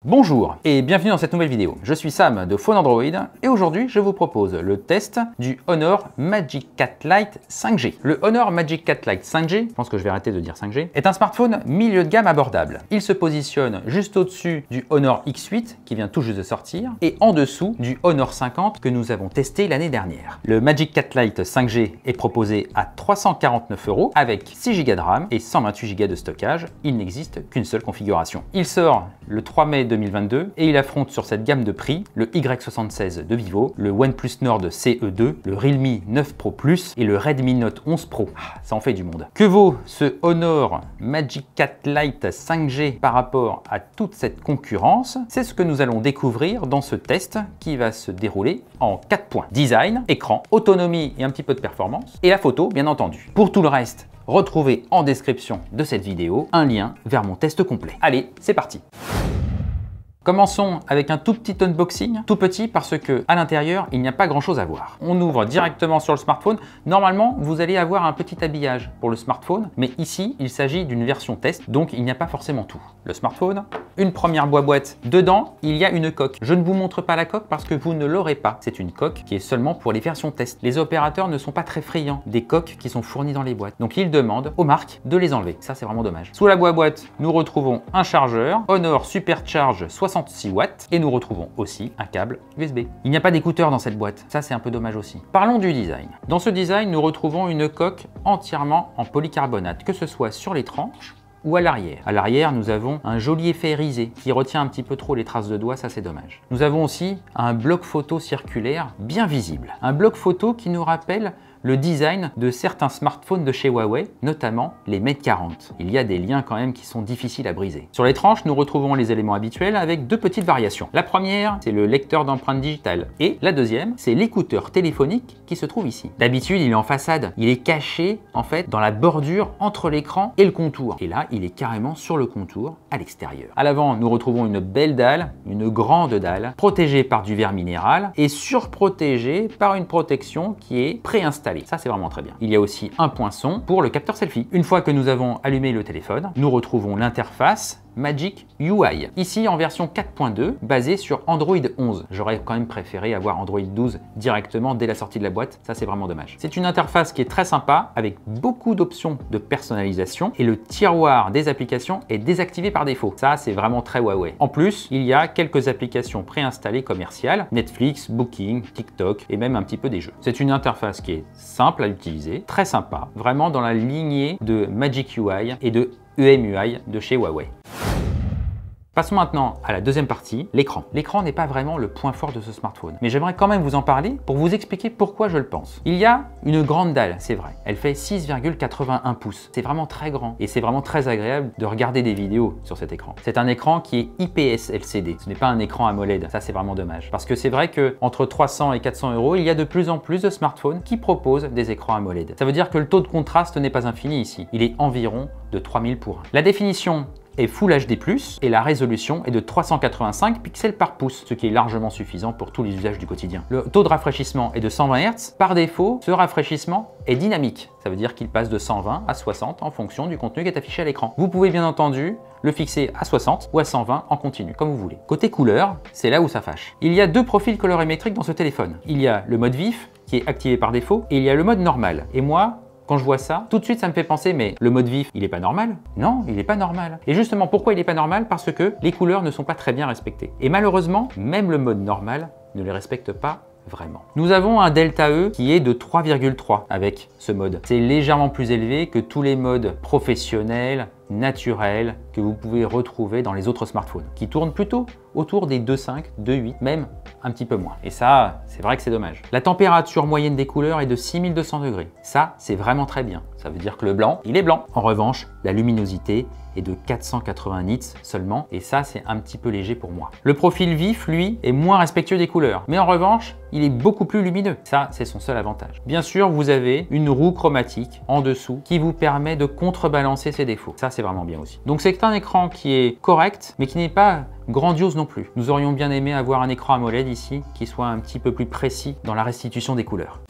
Bonjour et bienvenue dans cette nouvelle vidéo. Je suis Sam de Phone Android et aujourd'hui je vous propose le test du Honor Magic 4 Lite 5G. Le Honor Magic 4 Lite 5G, je pense que je vais arrêter de dire 5G, est un smartphone milieu de gamme abordable. Il se positionne juste au-dessus du Honor X8 qui vient tout juste de sortir et en dessous du Honor 50 que nous avons testé l'année dernière. Le Magic 4 Lite 5G est proposé à 349 € avec 6 Go de RAM et 128 Go de stockage. Il n'existe qu'une seule configuration. Il sort le 3 mai 2022 et il affronte sur cette gamme de prix le Y76 de Vivo, le OnePlus Nord CE2, le Realme 9 Pro Plus et le Redmi Note 11 Pro. Ça en fait du monde. Que vaut ce Honor Magic 4 Lite 5G par rapport à toute cette concurrence? C'est ce que nous allons découvrir dans ce test qui va se dérouler en 4 points. Design, écran, autonomie et un petit peu de performance et la photo bien entendu. Pour tout le reste, retrouvez en description de cette vidéo un lien vers mon test complet. Allez, c'est parti! Commençons avec un tout petit unboxing, tout petit parce que à l'intérieur, il n'y a pas grand chose à voir. On ouvre directement sur le smartphone. Normalement, vous allez avoir un petit habillage pour le smartphone, mais ici, il s'agit d'une version test, donc il n'y a pas forcément tout. Le smartphone, une première boîte. Dedans, il y a une coque. Je ne vous montre pas la coque parce que vous ne l'aurez pas. C'est une coque qui est seulement pour les versions test. Les opérateurs ne sont pas très friands des coques qui sont fournies dans les boîtes. Donc ils demandent aux marques de les enlever. Ça, c'est vraiment dommage. Sous la boîte, nous retrouvons un chargeur Honor Supercharge 66 watts et nous retrouvons aussi un câble USB. Il n'y a pas d'écouteur dans cette boîte. Ça, c'est un peu dommage aussi. Parlons du design. Dans ce design, nous retrouvons une coque entièrement en polycarbonate, que ce soit sur les tranches ou à l'arrière. À l'arrière, nous avons un joli effet irisé qui retient un petit peu trop les traces de doigts, ça c'est dommage. Nous avons aussi un bloc photo circulaire bien visible. Un bloc photo qui nous rappelle le design de certains smartphones de chez Huawei, notamment les Mate 40. Il y a des liens quand même qui sont difficiles à briser. Sur les tranches, nous retrouvons les éléments habituels avec deux petites variations. La première, c'est le lecteur d'empreintes digitales et la deuxième, c'est l'écouteur téléphonique qui se trouve ici. D'habitude, il est en façade. Il est caché en fait dans la bordure entre l'écran et le contour. Et là, il est carrément sur le contour à l'extérieur. À l'avant, nous retrouvons une belle dalle, une grande dalle, protégée par du verre minéral et surprotégée par une protection qui est préinstallée. Ça, c'est vraiment très bien. Il y a aussi un poinçon pour le capteur selfie. Une fois que nous avons allumé le téléphone, nous retrouvons l'interface Magic UI. Ici en version 4.2, basée sur Android 11. J'aurais quand même préféré avoir Android 12 directement dès la sortie de la boîte. Ça, c'est vraiment dommage. C'est une interface qui est très sympa avec beaucoup d'options de personnalisation et le tiroir des applications est désactivé par défaut. Ça, c'est vraiment très Huawei. En plus, il y a quelques applications préinstallées commerciales, Netflix, Booking, TikTok et même un petit peu des jeux. C'est une interface qui est simple à utiliser, très sympa, vraiment dans la lignée de Magic UI et de EMUI de chez Huawei. Passons maintenant à la deuxième partie, l'écran. L'écran n'est pas vraiment le point fort de ce smartphone, mais j'aimerais quand même vous en parler pour vous expliquer pourquoi je le pense. Il y a une grande dalle, c'est vrai. Elle fait 6,81 pouces. C'est vraiment très grand et c'est vraiment très agréable de regarder des vidéos sur cet écran. C'est un écran qui est IPS LCD. Ce n'est pas un écran AMOLED. Ça, c'est vraiment dommage. Parce que c'est vrai que entre 300 et 400 €, il y a de plus en plus de smartphones qui proposent des écrans AMOLED. Ça veut dire que le taux de contraste n'est pas infini ici. Il est environ de 3000 pour 1. La définition est Full HD+, et la résolution est de 385 pixels par pouce, ce qui est largement suffisant pour tous les usages du quotidien. Le taux de rafraîchissement est de 120 Hz. Par défaut, ce rafraîchissement est dynamique. Ça veut dire qu'il passe de 120 à 60 en fonction du contenu qui est affiché à l'écran. Vous pouvez bien entendu le fixer à 60 ou à 120 en continu, comme vous voulez. Côté couleur, c'est là où ça fâche. Il y a deux profils colorimétriques dans ce téléphone. Il y a le mode vif, qui est activé par défaut, et il y a le mode normal. Et moi, quand je vois ça, tout de suite ça me fait penser, mais le mode vif, il n'est pas normal? Non, il n'est pas normal. Et justement, pourquoi il n'est pas normal? Parce que les couleurs ne sont pas très bien respectées. Et malheureusement, même le mode normal ne les respecte pas vraiment. Nous avons un delta E qui est de 3,3 avec ce mode. C'est légèrement plus élevé que tous les modes professionnels, naturels que vous pouvez retrouver dans les autres smartphones qui tournent plutôt autour des 2,5, 2,8, même un petit peu moins. Et ça, c'est vrai que c'est dommage. La température moyenne des couleurs est de 6200 degrés. Ça, c'est vraiment très bien. Ça veut dire que le blanc, il est blanc. En revanche, la luminosité est de 480 nits seulement et ça, c'est un petit peu léger pour moi. Le profil vif, lui, est moins respectueux des couleurs. Mais en revanche, il est beaucoup plus lumineux. Ça, c'est son seul avantage. Bien sûr, vous avez une roue chromatique en dessous qui vous permet de contrebalancer ses défauts. Ça, c'est vraiment bien aussi. Donc, c'est un écran qui est correct, mais qui n'est pas grandiose non plus. Nous aurions bien aimé avoir un écran AMOLED ici qui soit un petit peu plus précis dans la restitution des couleurs.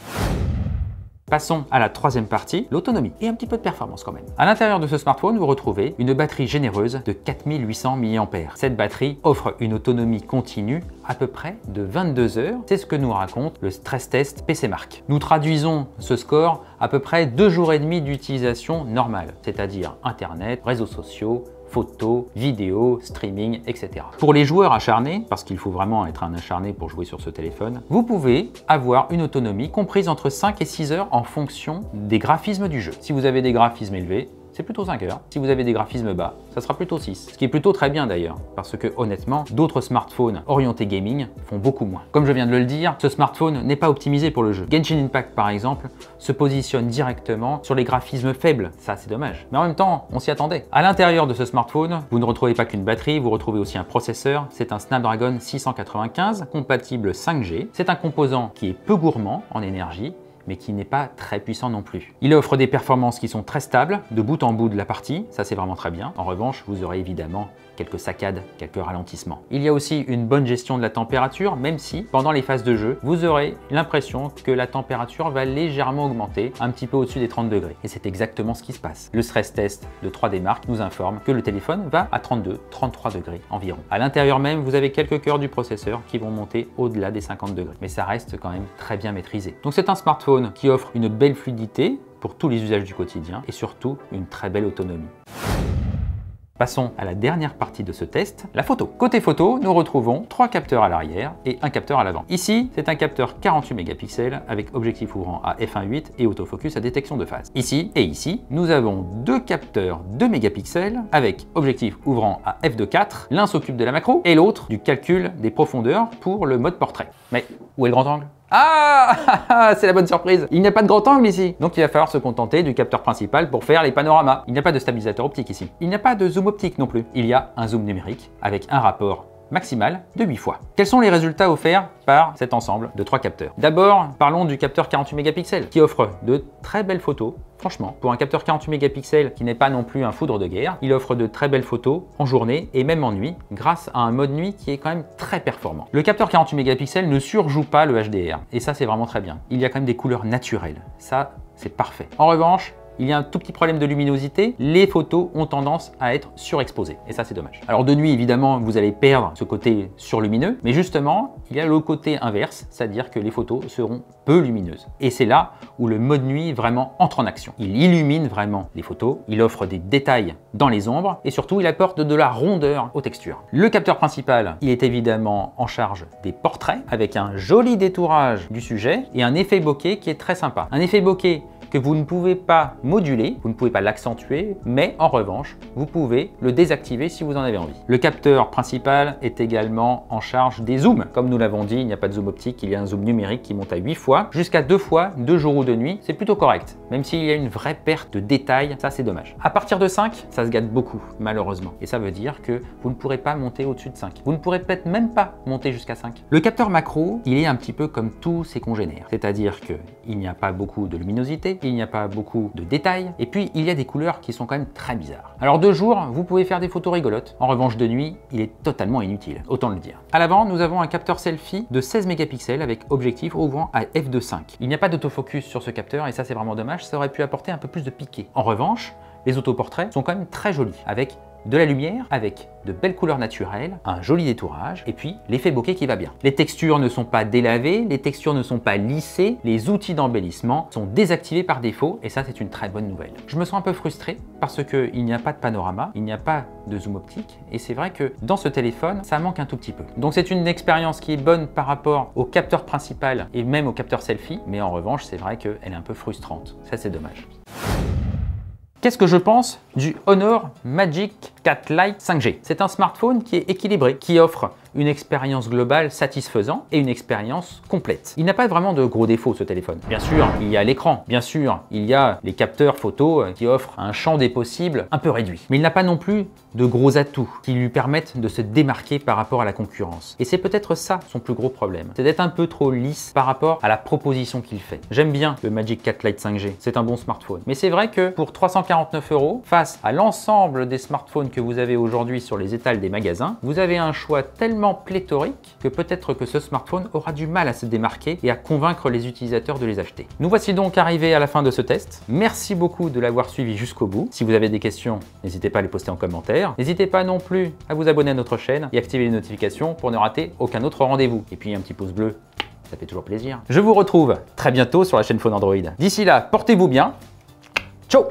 Passons à la troisième partie, l'autonomie et un petit peu de performance quand même. À l'intérieur de ce smartphone, vous retrouvez une batterie généreuse de 4800 mAh. Cette batterie offre une autonomie continue à peu près de 22 heures. C'est ce que nous raconte le stress test PCMark. Nous traduisons ce score à peu près 2 jours et demi d'utilisation normale, c'est-à-dire Internet, réseaux sociaux, photos, vidéos, streaming, etc. Pour les joueurs acharnés, parce qu'il faut vraiment être un acharné pour jouer sur ce téléphone, vous pouvez avoir une autonomie comprise entre 5 et 6 heures en fonction des graphismes du jeu. Si vous avez des graphismes élevés, c'est plutôt 5 heures. Si vous avez des graphismes bas, ça sera plutôt 6. Ce qui est plutôt très bien d'ailleurs, parce que honnêtement, d'autres smartphones orientés gaming font beaucoup moins. Comme je viens de le dire, ce smartphone n'est pas optimisé pour le jeu. Genshin Impact par exemple se positionne directement sur les graphismes faibles. Ça c'est dommage. Mais en même temps, on s'y attendait. À l'intérieur de ce smartphone, vous ne retrouvez pas qu'une batterie, vous retrouvez aussi un processeur. C'est un Snapdragon 695 compatible 5G. C'est un composant qui est peu gourmand en énergie, mais qui n'est pas très puissant non plus. Il offre des performances qui sont très stables de bout en bout de la partie, ça c'est vraiment très bien. En revanche, vous aurez évidemment quelques saccades, quelques ralentissements. Il y a aussi une bonne gestion de la température, même si pendant les phases de jeu, vous aurez l'impression que la température va légèrement augmenter, un petit peu au-dessus des 30 degrés. Et c'est exactement ce qui se passe. Le stress test de 3D Mark nous informe que le téléphone va à 32-33 degrés environ. À l'intérieur même, vous avez quelques cœurs du processeur qui vont monter au-delà des 50 degrés. Mais ça reste quand même très bien maîtrisé. Donc c'est un smartphone qui offre une belle fluidité pour tous les usages du quotidien et surtout une très belle autonomie. Passons à la dernière partie de ce test, la photo. Côté photo, nous retrouvons 3 capteurs à l'arrière et un capteur à l'avant. Ici, c'est un capteur 48 mégapixels avec objectif ouvrant à f1.8 et autofocus à détection de phase. Ici et ici, nous avons 2 capteurs 2 mégapixels avec objectif ouvrant à f2.4. L'un s'occupe de la macro et l'autre du calcul des profondeurs pour le mode portrait. Mais où est le grand angle ? Ah, c'est la bonne surprise. Il n'y a pas de grand angle ici. Donc il va falloir se contenter du capteur principal pour faire les panoramas. Il n'y a pas de stabilisateur optique ici. Il n'y a pas de zoom optique non plus. Il y a un zoom numérique avec un rapport maximal de 8 fois. Quels sont les résultats offerts par cet ensemble de 3 capteurs? D'abord, parlons du capteur 48 mégapixels qui offre de très belles photos. Franchement, pour un capteur 48 mégapixels qui n'est pas non plus un foudre de guerre, il offre de très belles photos en journée et même en nuit grâce à un mode nuit qui est quand même très performant. Le capteur 48 mégapixels ne surjoue pas le HDR et ça c'est vraiment très bien. Il y a quand même des couleurs naturelles. Ça, c'est parfait. En revanche, il y a un tout petit problème de luminosité, les photos ont tendance à être surexposées et ça c'est dommage. Alors de nuit évidemment vous allez perdre ce côté surlumineux, mais justement il y a le côté inverse, c'est-à-dire que les photos seront peu lumineuses. Et c'est là où le mode nuit vraiment entre en action. Il illumine vraiment les photos, il offre des détails dans les ombres et surtout il apporte de la rondeur aux textures. Le capteur principal, il est évidemment en charge des portraits avec un joli détourage du sujet et un effet bokeh qui est très sympa. Un effet bokeh que vous ne pouvez pas moduler, vous ne pouvez pas l'accentuer, mais en revanche, vous pouvez le désactiver si vous en avez envie. Le capteur principal est également en charge des zooms. Comme nous l'avons dit, il n'y a pas de zoom optique, il y a un zoom numérique qui monte à 8 fois, jusqu'à 2 fois, de jour ou de nuit, c'est plutôt correct. Même s'il y a une vraie perte de détails, ça c'est dommage. À partir de 5, ça se gâte beaucoup, malheureusement. Et ça veut dire que vous ne pourrez pas monter au-dessus de 5. Vous ne pourrez peut-être même pas monter jusqu'à 5. Le capteur macro, il est un petit peu comme tous ses congénères. C'est-à-dire qu'il n'y a pas beaucoup de luminosité, il n'y a pas beaucoup de détails, et puis il y a des couleurs qui sont quand même très bizarres. Alors de jour, vous pouvez faire des photos rigolotes. En revanche, de nuit, il est totalement inutile, autant le dire. À l'avant, nous avons un capteur selfie de 16 mégapixels avec objectif ouvrant à f2.5. Il n'y a pas d'autofocus sur ce capteur, et ça c'est vraiment dommage, ça aurait pu apporter un peu plus de piqué. En revanche, les autoportraits sont quand même très jolis, avec de la lumière, avec de belles couleurs naturelles, un joli détourage, et puis l'effet bokeh qui va bien. Les textures ne sont pas délavées, les textures ne sont pas lissées, les outils d'embellissement sont désactivés par défaut, et ça c'est une très bonne nouvelle. Je me sens un peu frustré parce qu'il n'y a pas de panorama, il n'y a pas de zoom optique, et c'est vrai que dans ce téléphone, ça manque un tout petit peu. Donc c'est une expérience qui est bonne par rapport au capteur principal et même au capteur selfie, mais en revanche c'est vrai qu'elle est un peu frustrante. Ça c'est dommage. Qu'est-ce que je pense du Honor Magic 4 Lite 5G? C'est un smartphone qui est équilibré, qui offre une expérience globale satisfaisante et une expérience complète. Il n'a pas vraiment de gros défauts ce téléphone. Bien sûr, il y a l'écran. Bien sûr, il y a les capteurs photo qui offrent un champ des possibles un peu réduit. Mais il n'a pas non plus de gros atouts qui lui permettent de se démarquer par rapport à la concurrence. Et c'est peut-être ça son plus gros problème, c'est d'être un peu trop lisse par rapport à la proposition qu'il fait. J'aime bien le Magic 4 Lite 5G, c'est un bon smartphone. Mais c'est vrai que pour 349 €, face à l'ensemble des smartphones que vous avez aujourd'hui sur les étals des magasins, vous avez un choix tellement pléthorique que peut-être que ce smartphone aura du mal à se démarquer et à convaincre les utilisateurs de les acheter. Nous voici donc arrivés à la fin de ce test. Merci beaucoup de l'avoir suivi jusqu'au bout. Si vous avez des questions, n'hésitez pas à les poster en commentaire. N'hésitez pas non plus à vous abonner à notre chaîne et activer les notifications pour ne rater aucun autre rendez-vous. Et puis un petit pouce bleu, ça fait toujours plaisir. Je vous retrouve très bientôt sur la chaîne Phone Android. D'ici là, portez-vous bien. Ciao!